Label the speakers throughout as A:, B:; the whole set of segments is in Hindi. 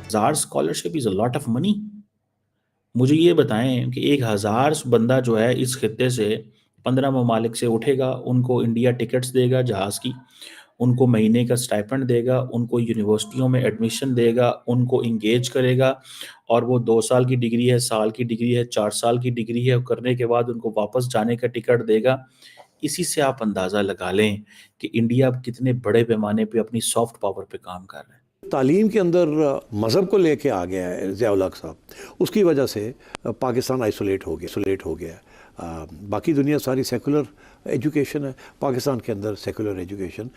A: 1000 scholarship is a lot of money. मुझे ये बताएँ कि 1000 बंदा जो है इस खित्ते से 15 ममालिक से उठेगा, उनको इंडिया टिकट्स देगा जहाज़ की, उनको महीने का स्टाइपेंड देगा, उनको यूनिवर्सिटियों में एडमिशन देगा, उनको एंगेज करेगा और वो 2 साल की डिग्री है, साल की डिग्री है, 4 साल की डिग्री है, करने के बाद उनको वापस जाने का टिकट देगा। इसी से आप अंदाज़ा लगा लें कि इंडिया अब कितने बड़े पैमाने पे अपनी सॉफ्ट पावर पे काम कर रहा है।
B: तालीम के अंदर मज़हब को लेके आ गया है ज़िया-उल हक साहब, उसकी वजह से पाकिस्तान आइसोलेट हो गया है। बाकी दुनिया सारी सेकुलर एजुकेशन है, पाकिस्तान के अंदर सेकुलर एजुकेशन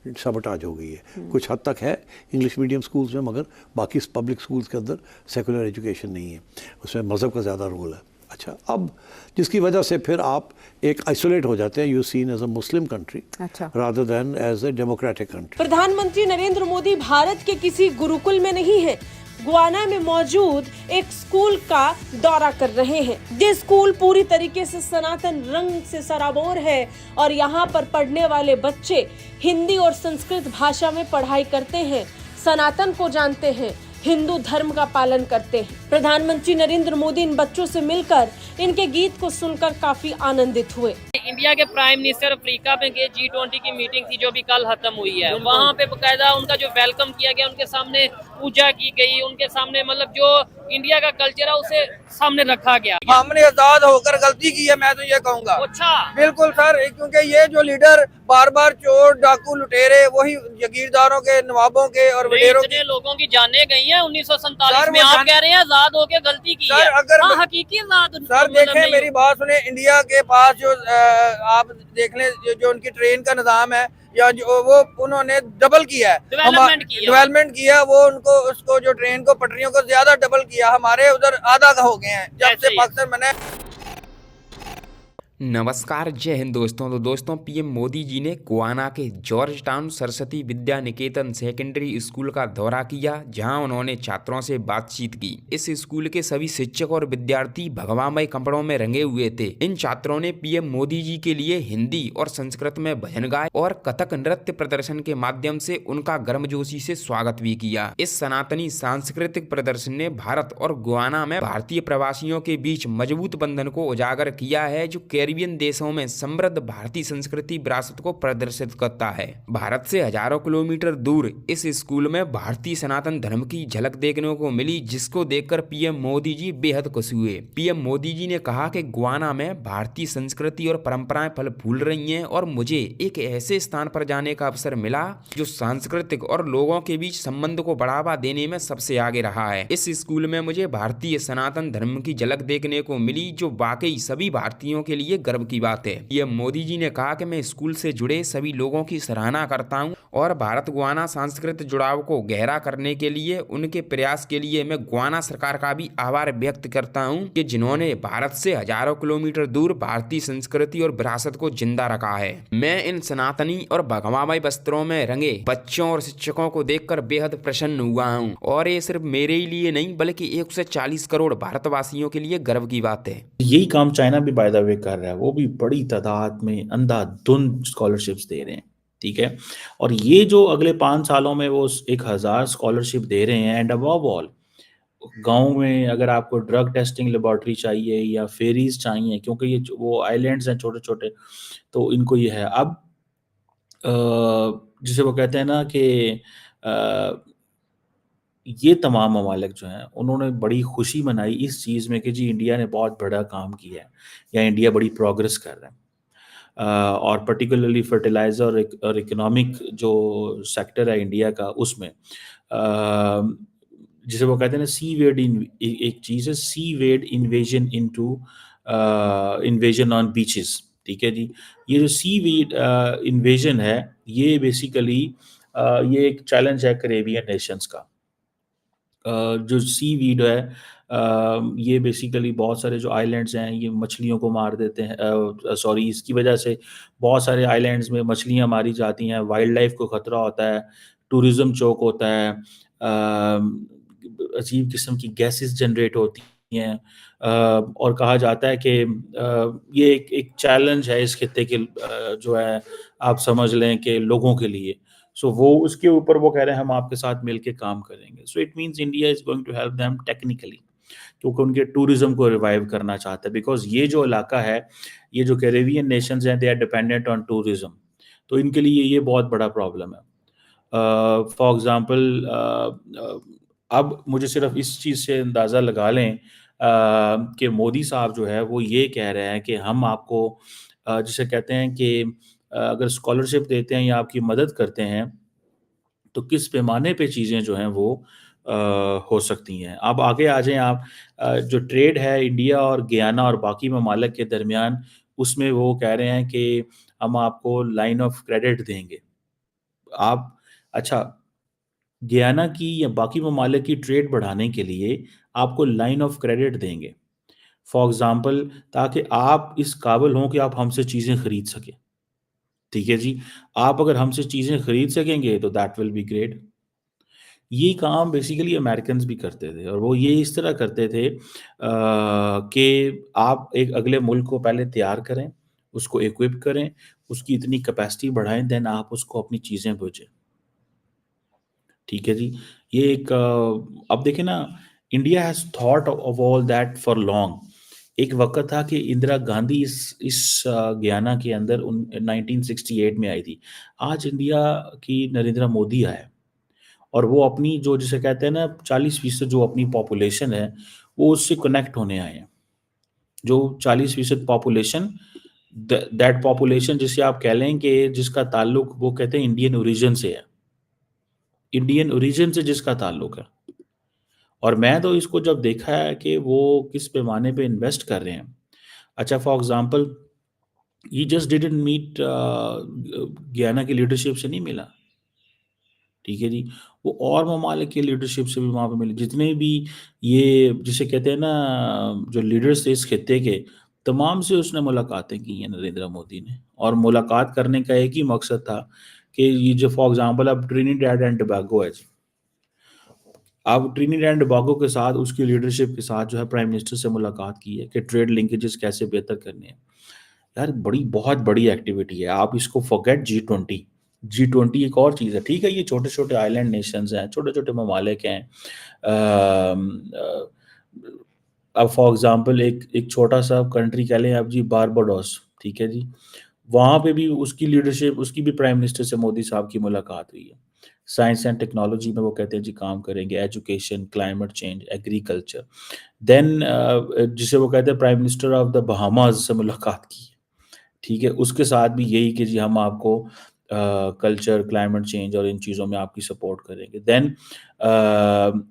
B: सबटाज हो गई है। कुछ हद तक है इंग्लिश मीडियम स्कूल्स में, मगर बाकी पब्लिक स्कूल्स के अंदर सेकुलर एजुकेशन नहीं है, उसमें मज़हब का ज़्यादा रोल है। अच्छा, अब जिसकी वजह से फिर आप एक आइसोलेट हो जाते हैं, you seen as a Muslim country rather than as a democratic country.
C: प्रधानमंत्री नरेंद्र मोदी भारत के किसी गुरुकुल में नहीं है, गुआना में मौजूद एक स्कूल का दौरा कर रहे हैं। ये स्कूल पूरी तरीके से सनातन रंग से सराबोर है और यहाँ पर पढ़ने वाले बच्चे हिंदी और संस्कृत भाषा में पढ़ाई करते हैं, सनातन को जानते हैं, हिंदू धर्म का पालन करते हैं। प्रधानमंत्री नरेंद्र मोदी इन बच्चों से मिलकर इनके गीत को सुनकर काफी आनंदित हुए।
D: इंडिया के प्राइम मिनिस्टर अफ्रीका में गए, G20 की मीटिंग थी जो भी कल खत्म हुई है, वहाँ पे बकायदा उनका जो वेलकम किया गया, उनके सामने पूजा की गई, उनके सामने मतलब जो इंडिया का कल्चर है उसे सामने रखा गया।
E: हमने आजाद होकर गलती की है, मैं तो ये कहूँगा।
D: अच्छा,
E: बिल्कुल सर, क्योंकि ये जो लीडर बार बार चोर डाकू लुटेरे वही जगीरदारों के, नवाबों के और वडेरों के
D: लोगों की जाने गई है 1947 में। आप कह रहे हैं आजाद होके गलती की है।
E: अगर
D: हकीकी आजाद
E: सर देखें, मेरी बात सुने, इंडिया के पास जो आप देख लें जो उनकी ट्रेन का निजाम है या जो वो उन्होंने डबल किया है, डेवलपमेंट किया, वो उनको उसको जो ट्रेन को पटरियों को ज्यादा डबल किया। हमारे उधर आधा का हो गए हैं जब से पाकिस्तान बने।
F: नमस्कार, जय हिंद दोस्तों। तो दोस्तों, पीएम मोदी जी ने गुआना के George town Saraswati Vidya Niketan secondary school का दौरा किया, जहां उन्होंने छात्रों से बातचीत की। इस स्कूल के सभी शिक्षक और विद्यार्थी भगवामय कपड़ों में रंगे हुए थे। इन छात्रों ने पीएम मोदी जी के लिए हिंदी और संस्कृत में भजन गाए और कथक नृत्य प्रदर्शन के माध्यम से उनका गर्मजोशी से स्वागत भी किया। इस सनातनी सांस्कृतिक प्रदर्शन ने भारत और गुआना में भारतीय प्रवासियों के बीच मजबूत बंधन को उजागर किया है, जो कैरिबियन देशों में समृद्ध भारतीय संस्कृति विरासत को प्रदर्शित करता है। भारत से हजारों किलोमीटर दूर इस स्कूल में भारतीय सनातन धर्म की झलक देखने को मिली, जिसको देखकर पीएम मोदी जी बेहद खुश हुए। पीएम मोदी जी ने कहा कि गुआना में भारतीय संस्कृति और परंपराएं फल फूल रही हैं और मुझे एक ऐसे स्थान पर जाने का अवसर मिला जो सांस्कृतिक और लोगों के बीच संबंध को बढ़ावा देने में सबसे आगे रहा है। इस स्कूल में मुझे भारतीय सनातन धर्म की झलक देखने को मिली, जो वाकई सभी भारतीयों के लिए गर्व की बात है। पीएम मोदी जी ने कहा कि मैं स्कूल से जुड़े सभी लोगों की सराहना करता हूं और भारत गुआना सांस्कृतिक जुड़ाव को गहरा करने के लिए उनके प्रयास के लिए मैं गुआना सरकार का भी आभार व्यक्त करता हूं कि जिन्होंने भारत से हजारों किलोमीटर दूर भारतीय संस्कृति और विरासत को जिंदा रखा है। मैं इन सनातनी और भगवामय वस्त्रों में रंगे बच्चों और शिक्षकों को देखकर बेहद प्रसन्न हुआ हूँ और ये सिर्फ मेरे ही लिए नहीं बल्कि 140 करोड़ भारतवासियों के लिए गर्व की बात है।
A: यही काम चाइना भी बाय द वे कर रहा है, वो भी बड़ी तादाद में अंधाधुंध स्कॉलरशिप्स दे रहे हैं, ठीक है। और ये जो अगले 5 सालों में वो 1000 स्कॉलरशिप दे रहे हैं, एंड अबव ऑल गाँव में अगर आपको ड्रग टेस्टिंग लेबोरेटरी चाहिए या फेरीज चाहिए, क्योंकि ये वो आइलैंड्स हैं छोटे छोटे, तो इनको ये है। अब जिसे वो कहते हैं ना कि ये तमाम ममालिक जो हैं उन्होंने बड़ी खुशी मनाई इस चीज़ में कि जी इंडिया ने बहुत बड़ा काम किया है या इंडिया बड़ी प्रोग्रेस कर रहा है। और पर्टिकुलरली फर्टिलाइज़र और इकोनॉमिक जो सेक्टर है इंडिया का, उसमें जिसे वो कहते हैं ना सी वेड एक चीज़ है, sea wade invasion into invasion on beaches, ठीक है जी। ये जो सी वेड इन्वेजन है, ये बेसिकली ये एक चैलेंज है कैरेबियन नेशंस का। जो सी वीड है, ये बेसिकली बहुत सारे जो आइलैंड्स हैं ये मछलियों को मार देते हैं। सॉरी, इसकी वजह से बहुत सारे आइलैंड्स में मछलियां मारी जाती हैं, वाइल्ड लाइफ को ख़तरा होता है, टूरिज़्म चोक होता है, अजीब किस्म की गैसेस जनरेट होती हैं। और कहा जाता है कि ये एक चैलेंज है इस खित्ते के, जो है आप समझ लें कि लोगों के लिए। सो वो उसके ऊपर वो कह रहे हैं हम आपके साथ मिलके काम करेंगे। So it means India is going to help them technically, क्योंकि उनके टूरिज्म को रिवाइव करना चाहते हैं, बिकॉज ये जो इलाका है, ये जो कैरेबियन नेशंस हैं, they are dependent on tourism. तो इनके लिए ये बहुत बड़ा प्रॉब्लम है। फॉर एग्ज़ाम्पल अब मुझे सिर्फ इस चीज़ से अंदाज़ा लगा लें कि मोदी साहब जो है वो ये कह रहे हैं कि हम आपको जिसे कहते हैं कि अगर स्कॉलरशिप देते हैं या आपकी मदद करते हैं, तो किस पैमाने पे चीज़ें जो हैं वो हो सकती हैं। अब आगे आ जाएँ आप, जो ट्रेड है इंडिया और गयाना और बाकी ममालिक के दरमियान, उसमें वो कह रहे हैं कि हम आपको लाइन ऑफ क्रेडिट देंगे। आप अच्छा, गयाना की या बाकी ममालिक की ट्रेड बढ़ाने के लिए आपको लाइन ऑफ क्रेडिट देंगे। फॉर एग्ज़ाम्पल, ताकि आप इस काबिल हों कि आप हमसे चीज़ें खरीद सकें। ठीक है जी? आप अगर हमसे चीज़ें खरीद सकेंगे तो दैट विल बी ग्रेट। ये काम बेसिकली अमेरिकन्स भी करते थे, और वो ये इस तरह करते थे कि आप एक अगले मुल्क को पहले तैयार करें, उसको इक्विप करें, उसकी इतनी कैपेसिटी बढ़ाएँ, देन आप उसको अपनी चीज़ें भेजें। ठीक है जी? ये एक अब देखिए ना, India has thought of all that for long. एक वक़्त था कि इंदिरा गांधी इस गयाना के अंदर 1968 में आई थी। आज इंडिया की नरेंद्र मोदी आए, और वो अपनी जो जिसे कहते हैं ना 40% जो अपनी पॉपुलेशन है, वो उससे कनेक्ट होने आए हैं। जो 40% पॉपुलेशन, दैट पॉपुलेशन जिसे आप कह लें कि जिसका ताल्लुक वो कहते हैं इंडियन ओरिजिन से है। इंडियन ओरिजिन से जिसका ताल्लुक है। और मैं तो इसको जब देखा है कि वो किस पैमाने पे इन्वेस्ट कर रहे हैं। अच्छा, for example, he just didn't meet Guyana की लीडरशिप से नहीं मिला। ठीक है जी? वो और ममालिक की लीडरशिप से भी वहाँ पे मिले। जितने भी ये जिसे कहते हैं ना जो लीडर्स थे इस खित्ते के, तमाम से उसने मुलाकातें की हैं नरेंद्र मोदी ने। और मुलाकात करने का एक ही मकसद था कि ये जो फॉर एग्ज़ाम्पल अब ट्रिनिडेड एंड टोबैगो है जी। अब ट्रिनिडेड एंड टोबैगो के साथ उसकी लीडरशिप के साथ जो है प्राइम मिनिस्टर से मुलाकात की है कि ट्रेड लिंकेजेस कैसे बेहतर करने हैं। यार बहुत बड़ी एक्टिविटी है। आप इसको फॉरगेट G20। G20 एक और चीज़ है। ठीक है, ये छोटे-छोटे आइलैंड नेशंस हैं, छोटे-छोटे ममालिक हैं। अब फॉर एग्ज़ाम्पल एक छोटा-सा कंट्री कह लें आप जी, बारबाडोस, ठीक है जी? वहाँ पे भी उसकी लीडरशिप, उसकी भी प्राइम मिनिस्टर से मोदी साहब की मुलाकात हुई है। साइंस एंड टेक्नोलॉजी में वो कहते हैं जी काम करेंगे, education, climate change, agriculture. Then जिसे वो कहते हैं prime minister of the Bahamas से मुलाकात की है। ठीक है? उसके साथ भी यही कि जी हम आपको कल्चर, क्लाइमेट चेंज और इन चीज़ों में आपकी सपोर्ट करेंगे। देन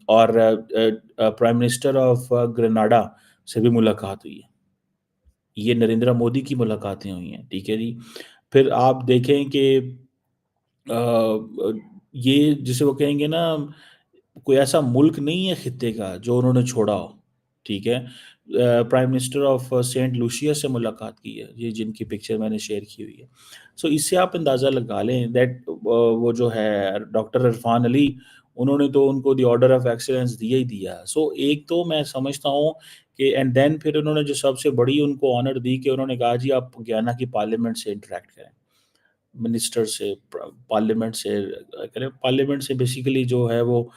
A: और प्राइम मिनिस्टर ऑफ ग्रेनाडा से भी मुलाकात हुई है। ये नरेंद्र मोदी की मुलाकातें हुई हैं। ठीक है जी? फिर आप देखें कि ये जिसे वो कहेंगे ना, कोई ऐसा मुल्क नहीं है खित्ते का जो उन्होंने छोड़ा हो। ठीक है? Prime minister of Saint Lucia से मुलाकात की है, ये जिनकी पिक्चर मैंने शेयर की हुई है। सो इससे आप अंदाज़ा लगा लें दैट वो जो है डॉक्टर इरफान अली, उन्होंने तो उनको द ऑर्डर ऑफ एक्सीलेंस दिया ही दिया। सो एक तो मैं समझता हूँ कि एंड देन फिर उन्होंने जो सबसे बड़ी उनको ऑनर दी कि उन्होंने कहा जी आप गयाना की पार्लियामेंट से इंटरैक्ट करें। मिनिस्टर से, पार्लियामेंट से करें। पार्लियामेंट से बेसिकली जो है वो